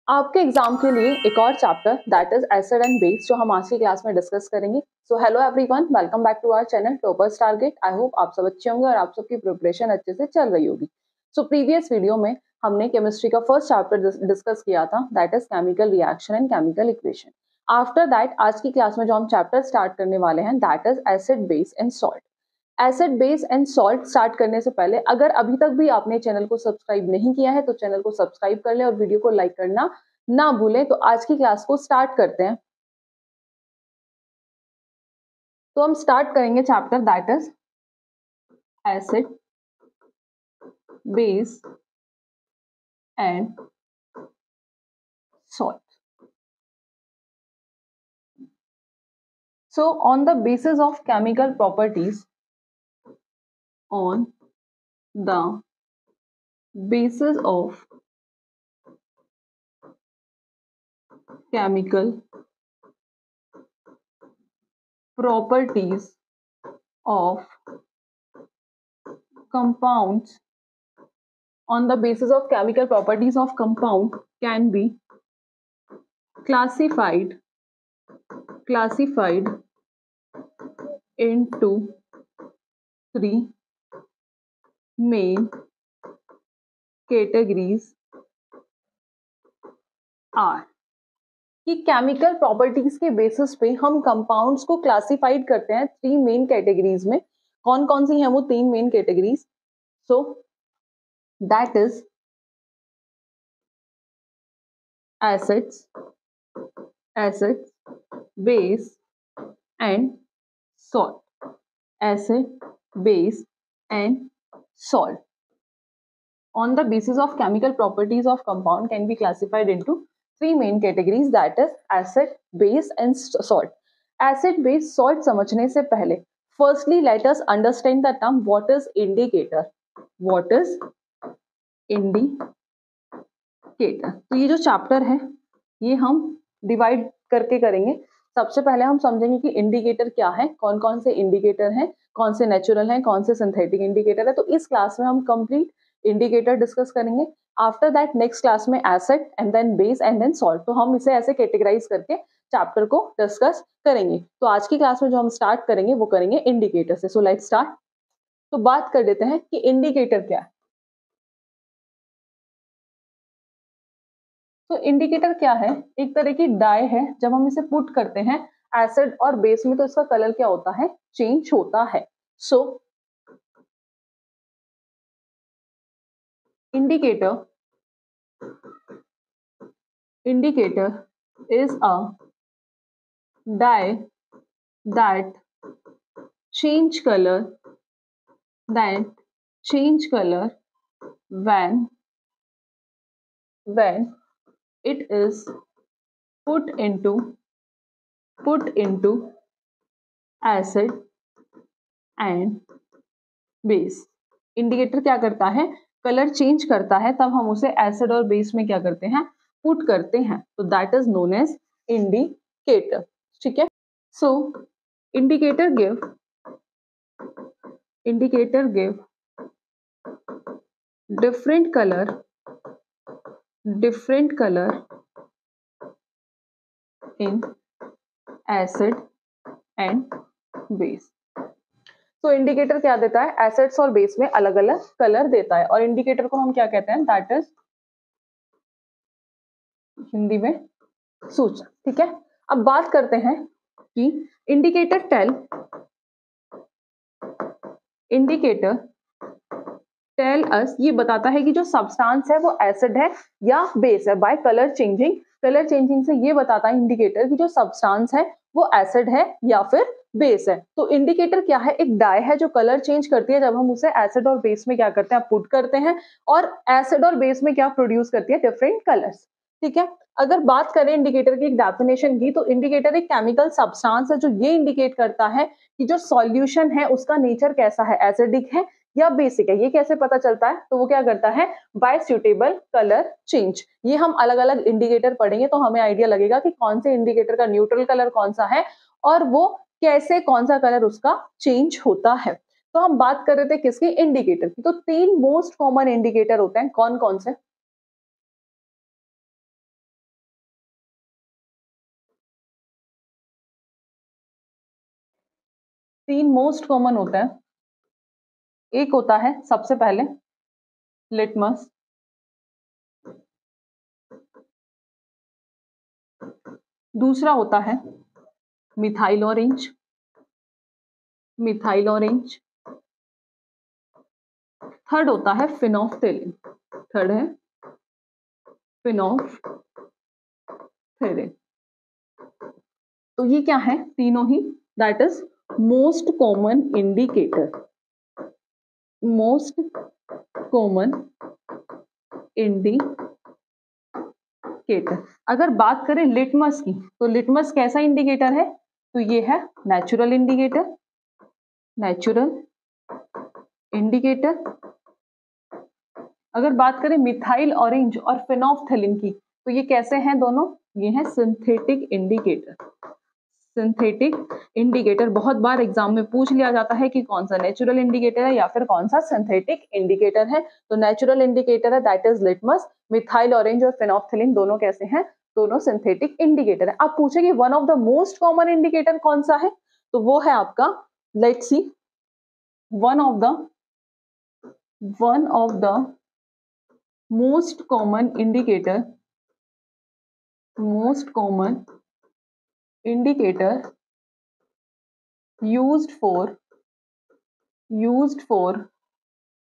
आपके एग्जाम के लिए एक और chapter that is acid and base जो हम आज की क्लास में डिस्कस करेंगे। So hello everyone, welcome back to our channel toppers target. I hope आप सब अच्छे होंगे और आप सबकी प्रिपरेशन अच्छे से चल रही होगी। सो प्रीवियस वीडियो में हमने केमिस्ट्री का फर्स्ट चैप्टर डिस्कस किया था that is chemical reaction and chemical equation. After that आज की क्लास में जो हम चैप्टर स्टार्ट करने वाले हैं that is acid base and salt. Acid base and salt start करने से पहले अगर अभी तक भी आपने चैनल को सब्सक्राइब नहीं किया है तो चैनल को सब्सक्राइब कर लें और वीडियो को लाइक करना ना भूलें। तो आज की क्लास को स्टार्ट करते हैं। तो हम स्टार्ट करेंगे chapter that is acid base and salt. So on the basis of chemical properties, on the basis of chemical properties of compounds, on the basis of chemical properties of compound can be classified into three main categories are कि chemical properties के basis पे हम compounds को classified करते हैं three main categories में। कौन कौन सी हैं वो तीन main categories? So that is acids base and salt. Acid base and salt on the basis of chemical properties of compound can be classified into three main categories that is acid, base and salt. Acid, base, salt समझने से पहले firstly let us understand the term what is indicator. What is indicator? तो ये जो chapter है ये हम divide करके करेंगे। सबसे पहले हम समझेंगे कि इंडिकेटर क्या है, कौन कौन से इंडिकेटर हैं, कौन से नेचुरल हैं, कौन से सिंथेटिक इंडिकेटर है। तो इस क्लास में हम कंप्लीट इंडिकेटर डिस्कस करेंगे। आफ्टर दैट नेक्स्ट क्लास में acid and then base and then salt. तो हम इसे ऐसे कैटेगराइज करके चैप्टर को डिस्कस करेंगे। तो आज की क्लास में जो हम स्टार्ट करेंगे वो करेंगे इंडिकेटर से। So let's start. तो बात कर लेते हैं कि इंडिकेटर क्या है। तो इंडिकेटर क्या है? एक तरह की डाई है। जब हम इसे पुट करते हैं एसिड और बेस में तो इसका कलर क्या होता है? चेंज होता है। सो indicator is a dye that change color when it is put into acid and base। Indicator क्या करता है? कलर चेंज करता है, तब हम उसे एसिड और बेस में क्या करते हैं? पुट करते हैं। तो that is known as indicator. ठीक है। So indicator give different color in acid and base। तो इंडिकेटर क्या देता है? एसिड्स और बेस में अलग अलग कलर देता है और इंडिकेटर को हम क्या कहते हैं? दैट इज हिंदी में सूचना। ठीक है। अब बात करते हैं कि इंडिकेटर टेल अस, ये बताता है कि जो सब्सटेंस है वो एसिड है या बेस है बाय कलर चेंजिंग से ये बताता है इंडिकेटर कि जो सब्सटेंस है वो एसिड है या फिर बेस है। तो इंडिकेटर क्या है? एक डाई है जो कलर चेंज करती है जब हम उसे एसिड और बेस में क्या करते हैं? पुट करते हैं। और एसिड और बेस में क्या प्रोड्यूस करती है? Different colours. ठीक है। अगर बात करें इंडिकेटर की एक डेफिनेशन की, तो इंडिकेटर एक केमिकल सब्सटेंस है जो ये इंडिकेट करता है कि जो सॉल्यूशन है उसका नेचर कैसा है, एसिडिक है या बेसिक है। ये कैसे पता चलता है? तो वो क्या करता है? Bye suitable colour change. ये हम अलग अलग इंडिकेटर पढ़ेंगे तो हमें आइडिया लगेगा कि कौन से इंडिकेटर का न्यूट्रल कलर कौन सा है और वो कैसे, कौन सा कलर उसका चेंज होता है। तो हम बात कर रहे थे किसकी? इंडिकेटर की। तो तीन मोस्ट कॉमन इंडिकेटर होते हैं। कौन कौन से? तीन मोस्ट कॉमन होते हैं। एक होता है सबसे पहले लिटमस, दूसरा होता है methyl orange, methyl orange, third होता है फिनोफ्थेलिन, थर्ड है फिनोफ्थेलिन। तो ये क्या है, तीनों ही that is most common indicator, most common indicator. अगर बात करें लिटमस की, तो लिटमस कैसा इंडिकेटर है, तो ये है नेचुरल इंडिकेटर, नेचुरल इंडिकेटर। अगर बात करें मिथाइल ऑरेंज और फिनोफ्थेलिन की, तो ये कैसे हैं दोनों, ये है सिंथेटिक इंडिकेटर, सिंथेटिक इंडिकेटर। बहुत बार एग्जाम में पूछ लिया जाता है कि कौन सा नेचुरल इंडिकेटर है या फिर कौन सा सिंथेटिक इंडिकेटर है। तो नेचुरल इंडिकेटर है that is litmus, methyl orange और फिनोफ्थेलिन दोनों कैसे हैं, दोनों सिंथेटिक इंडिकेटर है। आप पूछेंगे one of the most common indicator कौन सा है, तो वो है आपका, let's see, one of the most common indicator, most common indicator used for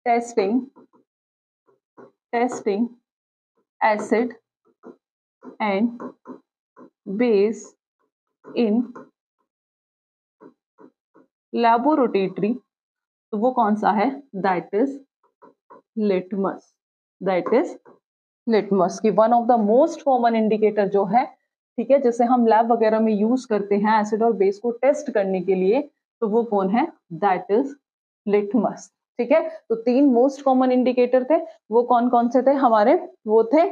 testing acid and base in laboratory, तो वो कौन सा है, that is litmus, that is litmus की one of the most common indicator जो है, ठीक है, जिसे हम लैब वगैरह में यूज करते हैं एसिड और बेस को टेस्ट करने के लिए, तो वो कौन है, दैट इज लिटमस। ठीक है, तो तीन मोस्ट कॉमन इंडिकेटर थे, वो कौन कौन से थे हमारे, वो थे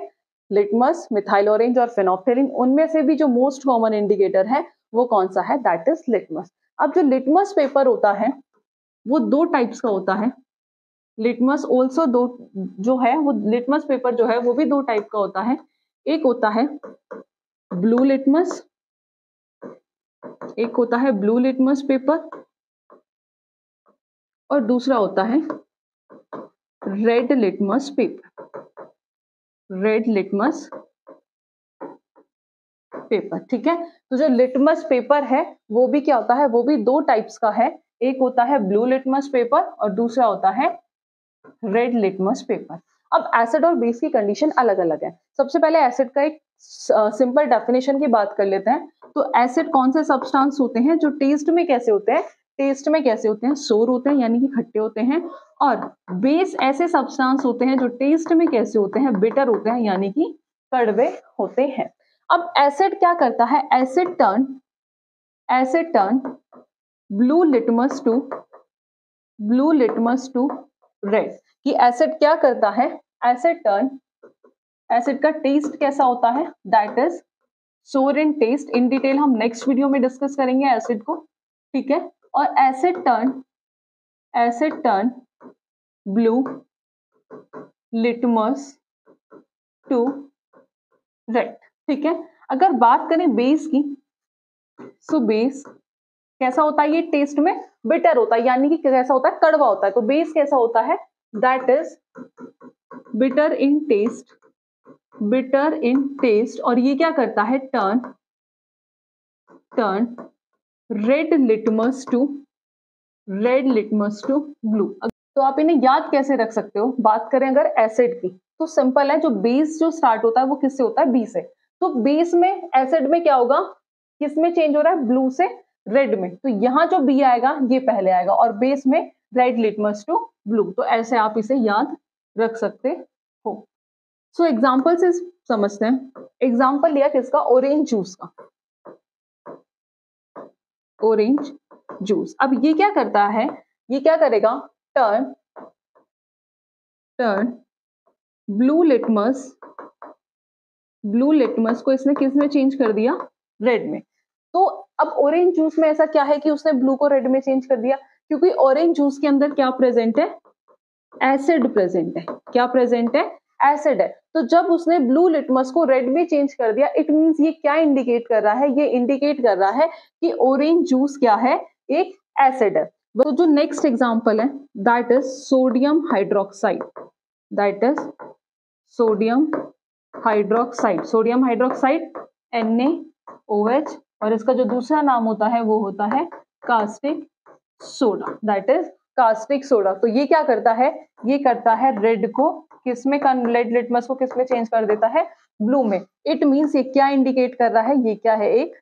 लिटमस, मिथाइल ऑरेंज और फिनोफ्थेलिन। उनमें से भी जो मोस्ट कॉमन इंडिकेटर है वो कौन सा है, दैट इज लिटमस। अब जो लिटमस पेपर होता है वो दो टाइप्स का होता है, लिटमस ऑल्सो दो जो है वो लिटमस पेपर जो है वो भी दो टाइप का होता है। एक होता है ब्लू लिटमस, एक होता है ब्लू लिटमस पेपर, और दूसरा होता है red litmus paper, red litmus paper. ठीक है, तो जो लिटमस पेपर है वो भी क्या होता है, वो भी दो टाइप्स का है, एक होता है ब्लू लिटमस पेपर और दूसरा होता है रेड लिटमस पेपर। अब एसिड और बेस की कंडीशन अलग अलग है। सबसे पहले एसिड का एक सिंपल डेफिनेशन की बात कर लेते हैं। तो एसिड कौन से सब्सटेंस होते हैं जो टेस्ट में कैसे होते हैं, टेस्ट में कैसे होते हैं, सोर होते हैं यानी कि खट्टे होते हैं, और बेस ऐसे सब्सटेंस होते हैं जो टेस्ट में कैसे होते हैं, बिटर होते हैं यानी कि कड़वे होते हैं। अब एसिड क्या करता है, acid turn blue litmus to red. कि एसिड क्या करता है, एसिड का टेस्ट कैसा होता है, that is sour in taste. In detail हम नेक्स्ट वीडियो में डिस्कस करेंगे एसिड को, ठीक है। और acid turn blue litmus to red, ठीक है। अगर बात करें बेस की, सो बेस कैसा होता है, ये टेस्ट में बिटर होता है यानी कि कैसा होता है, कड़वा होता है। तो बेस कैसा होता है, that is bitter in taste, और ये क्या करता है, turn red litmus to blue. तो आप इन्हें याद कैसे रख सकते हो, बात करें अगर एसिड की, तो सिंपल है, जो बेस जो स्टार्ट होता है वो किससे होता है, बी से। तो बेस में एसिड में क्या होगा, किसमें चेंज हो रहा है, ब्लू से रेड में, तो यहाँ जो बी आएगा ये पहले आएगा, और बेस में रेड लिटमस टू ब्लू। तो ऐसे आप इसे याद रख सकते हो। सो एग्जाम्पल से समझते हैं। एग्जाम्पल लिया किसका, ऑरेंज जूस का, ऑरेंज जूस। अब ये क्या करता है, ये क्या करेगा, टर्न ब्लू लिटमस को इसने किस में चेंज कर दिया, रेड में। तो अब ऑरेंज जूस में ऐसा क्या है कि उसने ब्लू को रेड में चेंज कर दिया, क्योंकि ऑरेंज जूस के अंदर क्या प्रेजेंट है, एसिड प्रेजेंट है। क्या प्रेजेंट है, एसिड है। तो जब उसने ब्लू लिटमस को रेड में चेंज कर दिया, इट मींस ये क्या इंडिकेट कर रहा है, ये इंडिकेट कर रहा है कि ऑरेंज जूस क्या है, एक एसिड है। तो जो नेक्स्ट एग्जांपल है that is sodium hydroxide, that is sodium hydroxide. Sodium hydroxide NaOH, और इसका जो दूसरा नाम होता है वो होता है caustic soda, that is caustic soda. तो ये क्या करता है, ये करता है रेड को किसमें, रेड लिटमस को किसमें चेंज कर देता है, ब्लू में। इट मींस ये क्या इंडिकेट कर रहा है, ये क्या है, एक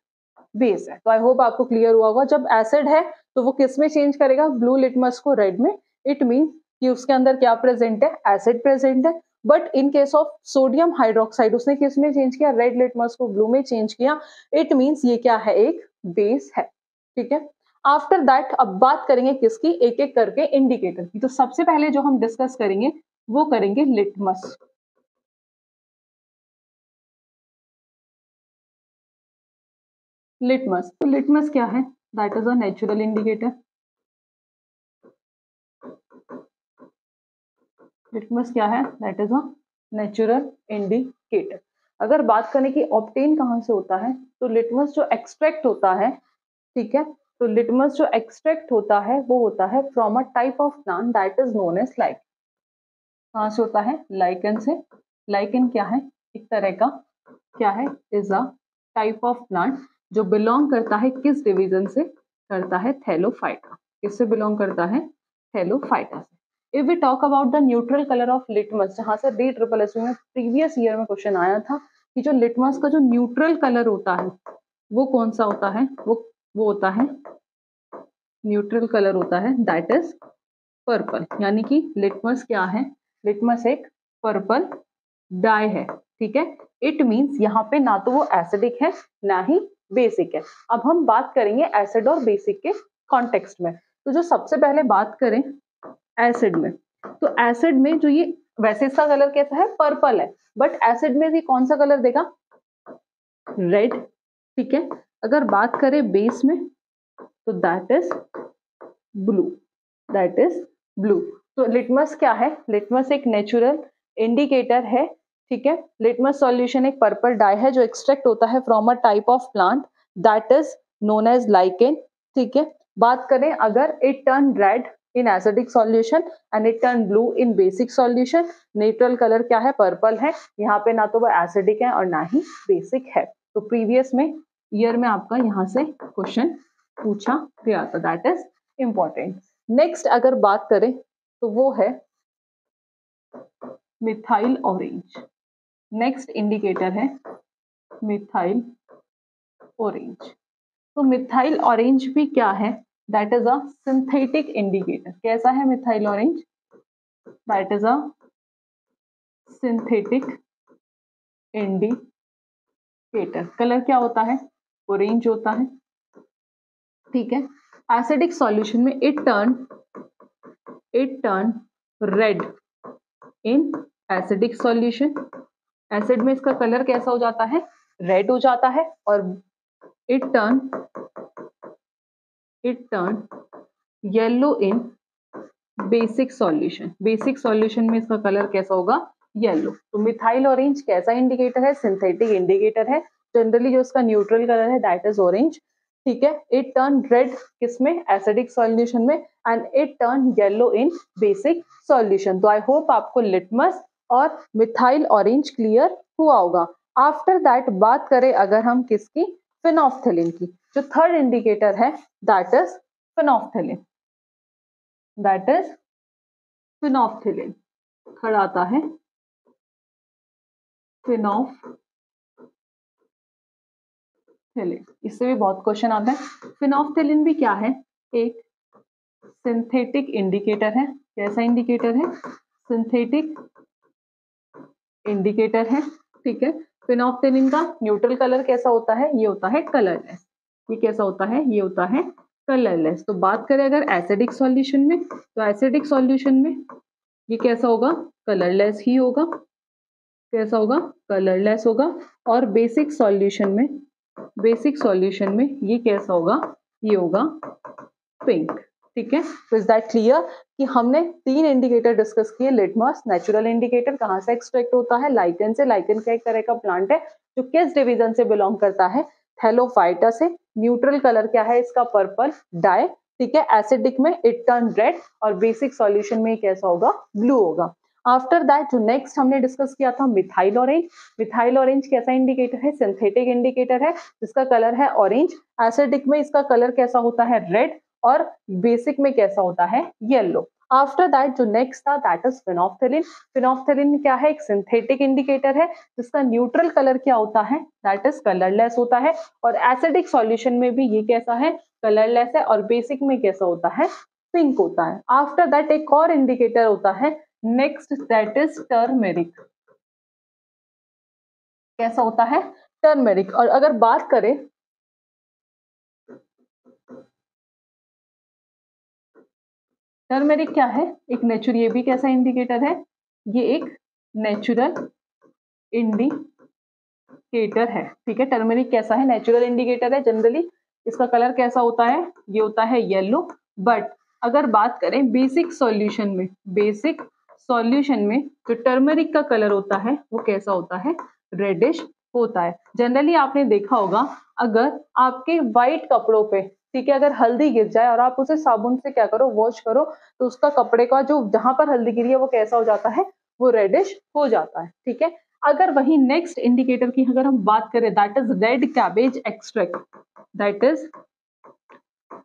बेस है। तो आई होप आपको क्लियर हुआ होगा। जब एसिड है तो वो किस में चेंज करेगा, ब्लू लिटमस को रेड में। इट मींस कि उसके अंदर क्या प्रेजेंट है, एसिड प्रेजेंट है। But in case of sodium hydroxide उसने किस में चेंज किया, रेड लिटमस को ब्लू में चेंज किया। इट मींस ये क्या है, एक बेस है। ठीक है, आफ्टर दैट अब बात करेंगे किसकी, एक एक करके इंडिकेटर की। तो सबसे पहले जो हम डिस्कस करेंगे वो करेंगे लिटमस। लिटमस, तो लिटमस क्या है, that is a natural indicator. Litmus क्या है, that is a natural indicator. अगर बात करें कि ऑब्टेन कहां से होता है, तो लिटमस जो एक्सट्रैक्ट होता है, ठीक है, तो लिटमस जो एक्सट्रैक्ट होता है वो होता है from a type of plant that is known as like. कहां से होता है, लाइकन से। लाइकन क्या है, एक तरह का क्या है, is a type of plant जो बिलोंग करता है किस डिवीजन से, करता है थैलोफाइटा। किससे बिलोंग करता है, थैलोफाइटा से। If we talk about the neutral colour of litmus, जहां से DSSS में प्रीवियस ईयर में क्वेश्चन आया था कि जो लिटमस का जो न्यूट्रल कलर होता है वो कौन सा होता है, वो होता है न्यूट्रल कलर होता है दैट इज पर्पल। यानी कि लिटमस क्या है, लिटमस एक पर्पल डाई है। ठीक है, इट मींस यहाँ पे ना तो वो एसिडिक है ना ही बेसिक है। अब हम बात करेंगे एसिड और बेसिक के कॉन्टेक्स्ट में। तो जो सबसे पहले बात करें एसिड में, तो एसिड में जो ये, वैसे इसका कलर कैसा है, पर्पल है, बट एसिड में ये कौन सा कलर देगा, रेड। ठीक है, अगर बात करें बेस में तो that is blue, that is blue. तो लिटमस क्या है, लिटमस एक नेचुरल इंडिकेटर है। ठीक है, लिटमस सॉल्यूशन एक पर्पल डाई है जो एक्सट्रैक्ट होता है from a type of plant that is known as lichen. ठीक है, बात करें अगर it turn red in acidic solution and it turn blue in basic solution. Neutral colour क्या है, पर्पल है। यहाँ पे ना तो वो एसिडिक है और ना ही बेसिक है। तो प्रीवियस में ईयर में आपका यहाँ से क्वेश्चन पूछा गया था, दैट इज इंपॉर्टेंट। नेक्स्ट अगर बात करें तो वो है मिथाइल ऑरेंज। नेक्स्ट इंडिकेटर है मिथाइल ऑरेंज। तो मिथाइल ऑरेंज भी क्या है, that is a synthetic indicator. कैसा है methyl orange, that is a synthetic indicator. Colour क्या होता है, ऑरेंज होता है। ठीक है, एसिडिक सॉल्यूशन में it turn red in acidic solution. Acid में इसका कलर कैसा हो जाता है, रेड हो जाता है। और it turn yellow in basic solution. Basic solution में इसका कलर कैसा होगा, येलो। तो मिथाइल ऑरेंज कैसा इंडिकेटर है, सिंथेटिक इंडिकेटर है। जनरली जो इसका न्यूट्रल कलर है दैट इज ऑरेंज। ठीक है, इट टर्न रेड किसमें, एसिडिक सॉल्यूशन में, and it turn yellow in basic solution. तो आई होप आपको लिटमस और मिथाइल ऑरेंज क्लियर हुआ होगा। आफ्टर दैट बात करें अगर हम किसकी, फिनोफ्थिलीन की। जो थर्ड इंडिकेटर है that is phenolphthalein, that is phenolphthalein. Third आता है फिनोफ्थिलीन। इससे भी बहुत क्वेश्चन आता है। फिनोफ्थिलीन भी क्या है, एक सिंथेटिक इंडिकेटर है। कैसा इंडिकेटर है, सिंथेटिक इंडिकेटर है। ठीक है, फिनोफ्थिलीन का न्यूट्रल कलर कैसा होता है, ये होता है कलरलेस। ये कैसा होता है, ये होता है कलरलेस। तो बात करें अगर एसिडिक सॉल्यूशन में, तो एसिडिक सॉल्यूशन में ये कैसा होगा, कलरलेस ही होगा। कैसा होगा, कलरलेस होगा। और बेसिक सॉल्यूशन में ये कैसा होगा, ये होगा पिंक। ठीक है, तो इज दैट क्लियर कि हमने 3 इंडिकेटर डिस्कस किए। लिटमस नेचुरल इंडिकेटर, कहां से एक्सट्रैक्ट होता है, लाइकन से। लाइकन का एक तरह का प्लांट है जो किस डिवीजन से बिलोंग करता है, थैलोफाइटा से। न्यूट्रल कलर क्या है इसका, पर्पल डाई। ठीक है। एसिडिक में इट टर्न रेड और बेसिक सॉल्यूशन में कैसा होगा, ब्लू होगा। आफ्टर दैट जो नेक्स्ट हमने डिस्कस किया था मिथाइल ऑरेंज। मिथाइल ऑरेंज कैसा इंडिकेटर है, सिंथेटिक इंडिकेटर है जिसका कलर है ऑरेंज। एसिडिक में इसका कलर कैसा होता है, रेड, और बेसिक में कैसा होता है, येलो। आफ्टर दैट जो नेक्स्ट था दैट इज फिनोफ्थेलिन। फिनोफ्थेलिन क्या है, एक सिंथेटिक इंडिकेटर है जिसका न्यूट्रल कलर क्या होता है, दैट इज कलरलेस होता है। और एसिडिक सॉल्यूशन में भी ये कैसा है, कलरलेस है, और बेसिक में कैसा होता है, पिंक होता है। आफ्टर दैट एक और इंडिकेटर होता है नेक्स्ट, दैट इज टर्मेरिक। कैसा होता है, टर्मेरिक। और अगर बात करें टर्मेरिक क्या है, एक नेचुरल, ये भी कैसा इंडिकेटर है, ये एक नेचुरल इंडिकेटर है, ठीक है। टर्मेरिक कैसा है, नेचुरल इंडिकेटर है। जनरली इसका कलर कैसा होता है, ये होता है येलो। बट अगर बात करें बेसिक सॉल्यूशन में, बेसिक सॉल्यूशन में जो टर्मरिक का कलर होता है वो कैसा होता है, रेडिश होता है। जनरली आपने देखा होगा अगर आपके व्हाइट कपड़ों पे, ठीक है, अगर हल्दी गिर जाए और आप उसे साबुन से क्या करो, वॉश करो, तो उसका कपड़े का जो जहां पर हल्दी गिरी है वो कैसा हो जाता है, वो रेडिश हो जाता है, ठीक है। अगर वही नेक्स्ट इंडिकेटर की अगर हम बात करें that is red cabbage extract, that is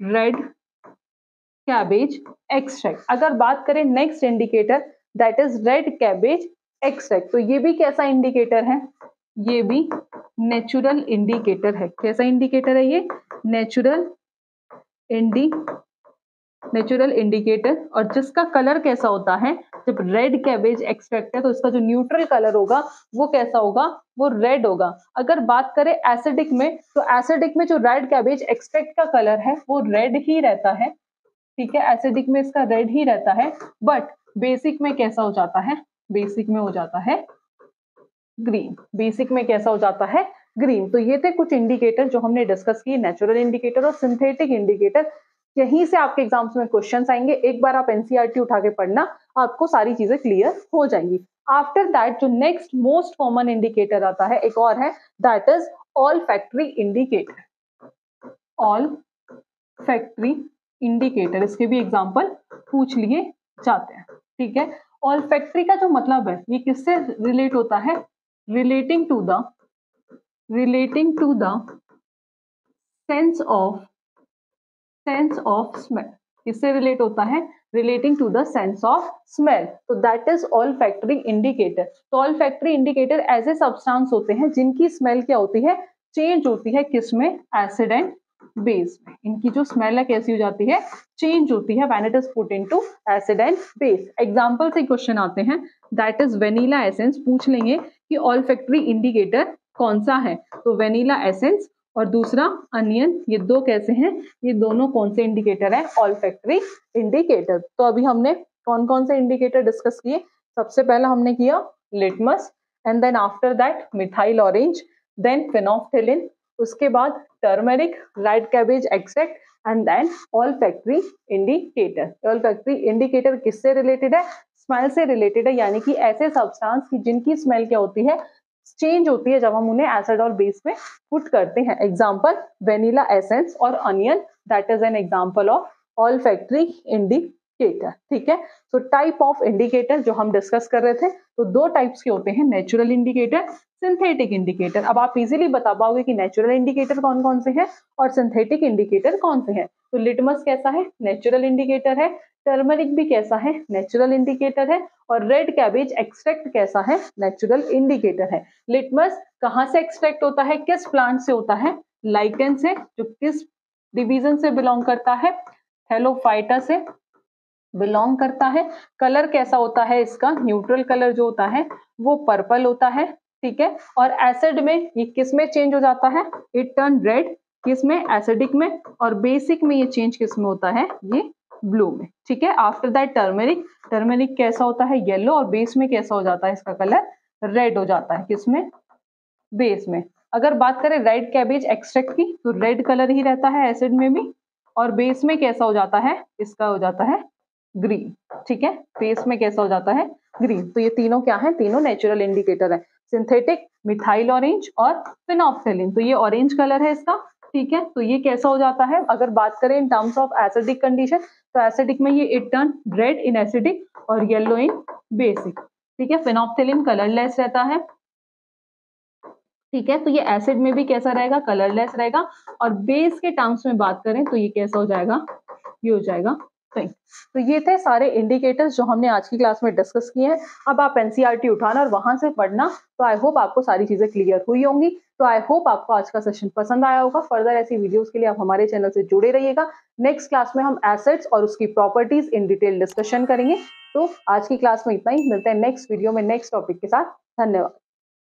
red cabbage extract. अगर बात करें next indicator that is red cabbage extract, तो ये भी कैसा इंडिकेटर है, ये भी नेचुरल इंडिकेटर है। कैसा इंडिकेटर है ये, नेचुरल इंडिकेटर। और जिसका कलर कैसा होता है, जब रेड कैबेज एक्सट्रैक्ट है तो इसका जो न्यूट्रल कलर होगा वो कैसा होगा, वो रेड होगा। अगर बात करें एसिडिक में, तो एसिडिक में जो रेड कैबेज एक्सट्रैक्ट का कलर है वो रेड ही रहता है, ठीक है। एसिडिक में इसका रेड ही रहता है। बट बेसिक में कैसा हो जाता है, बेसिक में हो जाता है ग्रीन। बेसिक में कैसा हो जाता है, ग्रीन। तो ये थे कुछ इंडिकेटर जो हमने डिस्कस किए, नेचुरल इंडिकेटर और सिंथेटिक इंडिकेटर। यहीं से आपके एग्जाम्स में क्वेश्चंस आएंगे, एक बार आप एनसीईआरटी उठा के पढ़ना, आपको सारी चीजें क्लियर हो जाएंगी। आफ्टर दैट जो नेक्स्ट मोस्ट कॉमन इंडिकेटर आता है एक और है, that is all factory indicator. All factory indicator, इसके भी एग्जाम्पल पूछ लिए जाते हैं, ठीक है। ऑल फैक्ट्री का जो मतलब है ये किससे रिलेट होता है, relating to the sense of smell. किससे रिलेट होता है, relating to the sense of smell. तो that is all factory indicator. तो ऑल फैक्ट्री इंडिकेटर ऐसे सब्सटेंस होते हैं जिनकी स्मेल क्या होती है, चेंज होती है, किसमें, एसिड एंड बेस में। इनकी जो स्मेल है कैसी हो जाती है, चेंज होती है when it is put into acid and base. Example से क्वेश्चन आते हैं, दैट इज वेनिला एसेंस। पूछ लेंगे कि ऑल फैक्ट्री इंडिकेटर कौन सा है, तो वेनिला एसेंस और दूसरा अनियन, ये दो कैसे हैं, ये दोनों कौन से इंडिकेटर है, ऑल फैक्ट्री इंडिकेटर। तो अभी हमने कौन कौन से इंडिकेटर डिस्कस किए, सबसे पहला हमने किया litmus, and then after that methyl orange, then phenolphthalein, उसके बाद turmeric, red cabbage extract, and then all factory indicator. All factory indicator किससे रिलेटेड है, स्मेल से रिलेटेड है, यानी कि ऐसे सब्सटेंस की जिनकी स्मेल क्या होती है, चेंज होती है जब हम उन्हें एसिड और बेस में पुट करते हैं। एग्जांपल वेनिला एसेंस और onion, that is an example of all factory indicator, ठीक है। तो टाइप ऑफ इंडिकेटर जो हम डिस्कस कर रहे थे, तो दो टाइप्स के होते हैं, नेचुरल इंडिकेटर, सिंथेटिक इंडिकेटर। अब आप इजीली बता पाओगे कि नेचुरल इंडिकेटर कौन कौन से हैं और सिंथेटिक इंडिकेटर कौन से हैं। तो लिटमस कैसा है, नेचुरल इंडिकेटर है। टर्मरिक भी कैसा है, नेचुरल इंडिकेटर है। और रेड कैबेज एक्सट्रैक्ट कैसा है, नेचुरल इंडिकेटर है। लिटमस कहाँ से एक्सट्रैक्ट होता है, किस प्लांट से होता है, लाइकेन से, जो किस डिवीजन से बिलोंग करता है, हेलोफाइटा से बिलोंग करता है। कलर कैसा होता है इसका, न्यूट्रल कलर जो होता है वो पर्पल होता है, ठीक है। और एसिड में ये किस में चेंज हो जाता है, इट टर्न रेड, किस में, एसिडिक में। और बेसिक में ये चेंज किस में होता है, ये ब्लू में, ठीक है। आफ्टर दैट टर्मेरिक, टर्मेरिक कैसा होता है, येलो, और बेस में कैसा हो जाता है, इसका कलर रेड हो जाता है, किसमें, बेस में। अगर बात करें रेड कैबेज एक्सट्रैक्ट की, तो रेड कलर ही रहता है एसिड में भी, और बेस में कैसा हो जाता है, इसका हो जाता है ग्रीन, ठीक है। बेस में कैसा हो जाता है, ग्रीन। तो ये तीनों क्या है, तीनों नेचुरल इंडिकेटर है, सिंथेटिक, मिथाइल ऑरेंज और फिनोफ्थेलिन। तो ये ऑरेंज कलर है इसका, ठीक है, तो ये कैसा हो जाता है, अगर बात करें in terms of acidic condition, तो एसिडिक में ये it turn red in acidic और येलो इन बेसिक। ठीक है, फिनोप्थिलीन कलरलेस रहता है। ठीक है, तो ये एसिड में भी कैसा रहेगा, कलरलेस रहेगा। और बेस के टर्म्स में बात करें तो ये कैसा हो जाएगा, ये हो जाएगा पिंक। तो ये थे सारे इंडिकेटर्स जो हमने आज की क्लास में डिस्कस किए हैं। अब आप एनसीईआरटी उठाना और वहां से पढ़ना। तो आई होप आपको सारी चीजें क्लियर हुई होंगी। तो आई होप आपको आज का सेशन पसंद आया होगा। फर्दर ऐसी वीडियोस के लिए आप हमारे चैनल से जुड़े रहिएगा। नेक्स्ट क्लास में हम एसिड्स और उसकी प्रॉपर्टीज इन डिटेल डिस्कशन करेंगे। तो आज की क्लास में इतना ही, मिलते हैं नेक्स्ट वीडियो में नेक्स्ट टॉपिक के साथ। धन्यवाद।